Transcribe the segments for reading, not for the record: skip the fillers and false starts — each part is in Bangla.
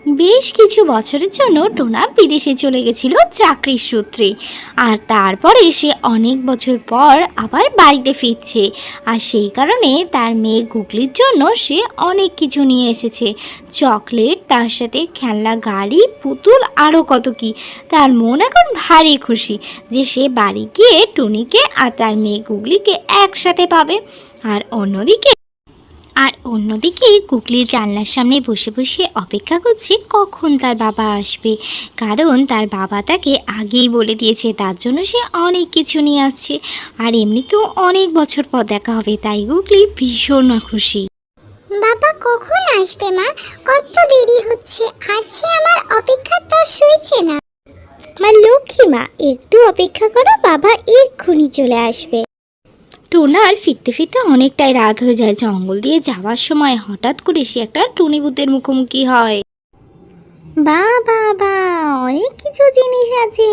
বেশ কিছু বছরের জন্য টোনা বিদেশে চলে গেছিল চাকরির সূত্রে। আর তারপরে সে অনেক বছর পর আবার বাড়িতে ফিরছে। আর সেই কারণে তার মেয়ে গুগলির জন্য সে অনেক কিছু নিয়ে এসেছে, চকলেট, তার সাথে খেলনা গাড়ি, পুতুল, আরও কত কি। তার মন এখন ভারী খুশি যে সে বাড়ি গিয়ে টুনিকে আর তার মেয়ে গুগলিকে একসাথে পাবে। আর অন্যদিকে গুগলি জানলার সামনে বসে বসে অপেক্ষা করছে কখন তার বাবা আসবে, কারণ তার বাবা তাকে আগেই বলে দিয়েছে তার জন্য সে অনেক কিছু নিয়ে আসছে। আর এমনিতেও অনেক বছর পর দেখা হবে, তাই গুগলি ভীষণ খুশি। বাবা কখন আসবে মা? কত দেরি হচ্ছে, আজ যে আমার অপেক্ষা তো সইছে না। মা লক্ষ্মী মা, একটু অপেক্ষা করো, বাবা এক্ষুনি চলে আসবে। টোনার ফিরতে ফিরতে অনেকটাই রাত হয়ে যায়। জঙ্গল দিয়ে যাওয়ার সময় হঠাৎ করে সে একটা টুনি ভূতের মুখোমুখি হয়। বাবা অনেক কিছু জিনিস আছে,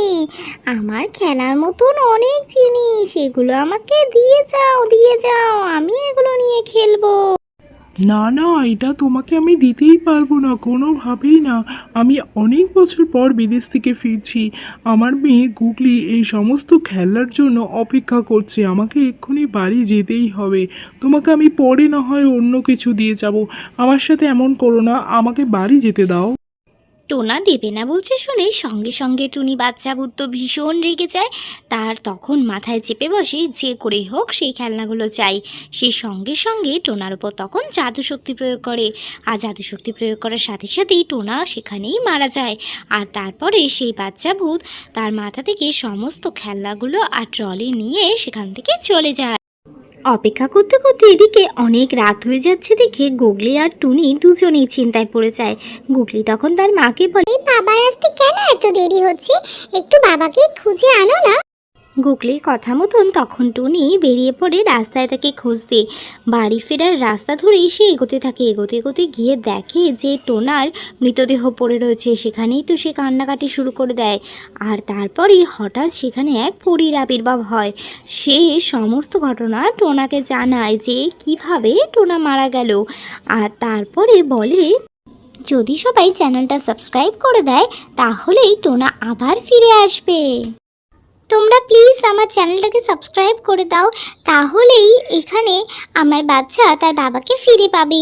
আমার খেলার মতন অনেক জিনিস, এগুলো আমাকে দিয়ে যাও, আমি এগুলো নিয়ে খেলবো। না না, এটা তোমাকে আমি দিতেই পারবো না, কোনোভাবেই না। আমি অনেক বছর পর বিদেশ থেকে ফিরছি। আমার মেয়ে গুগলি এই সমস্ত খেলার জন্য অপেক্ষা করছে। আমাকে এক্ষুনি বাড়ি যেতেই হবে। তোমাকে আমি পরে না হয় অন্য কিছু দিয়ে যাব। আমার সাথে এমন করো না, আমাকে বাড়ি যেতে দাও। টোনা দেবে না বলছে শুনে সঙ্গে সঙ্গে টুনি বাচ্চা ভূত তো ভীষণ রেগে যায়। তার তখন মাথায় চেপে বসে যে করেই হোক সেই খেলনাগুলো চাই। সে সঙ্গে সঙ্গে টোনার উপর তখন জাদুশক্তি প্রয়োগ করে। আর জাদুশক্তি প্রয়োগ করার সাথে সাথেই টোনা সেখানেই মারা যায়। আর তারপরে সেই বাচ্চা ভূত তার মাথা থেকে সমস্ত খেলনাগুলো আর ট্রলি নিয়ে সেখান থেকে চলে যায়। অপেক্ষা করতে করতে এদিকে অনেক রাত হয়ে যাচ্ছে দেখে গুগলি আর টুনি দুজনেই চিন্তায় পড়ে যায়। গুগলি তখন তার মাকে বলে, বাবার আসতে কেন এত দেরি হচ্ছে? একটু বাবাকে খুঁজে আনো না। গুগলির কথা মতন তখন টুনি বেরিয়ে পড়ে রাস্তায় তাকে খুঁজতে। বাড়ি ফেরার রাস্তা ধরেই সে এগোতে থাকে। এগোতে এগোতে গিয়ে দেখে যে টোনার মৃতদেহ পড়ে রয়েছে। সেখানেই তো সে কান্নাকাটি শুরু করে দেয়। আর তারপরেই হঠাৎ সেখানে এক পরীর আবির্ভাব হয়। সে সমস্ত ঘটনা টোনাকে জানায় যে কিভাবে টোনা মারা গেল। আর তারপরে বলে, যদি সবাই চ্যানেলটা সাবস্ক্রাইব করে দেয় তাহলেই টোনা আবার ফিরে আসবে। তোমরা প্লিজ আমার চ্যানেলটাকে সাবস্ক্রাইব করে দাও, তাহলেই এখানে আমার বাচ্চা তার বাবাকে ফিরে পাবে।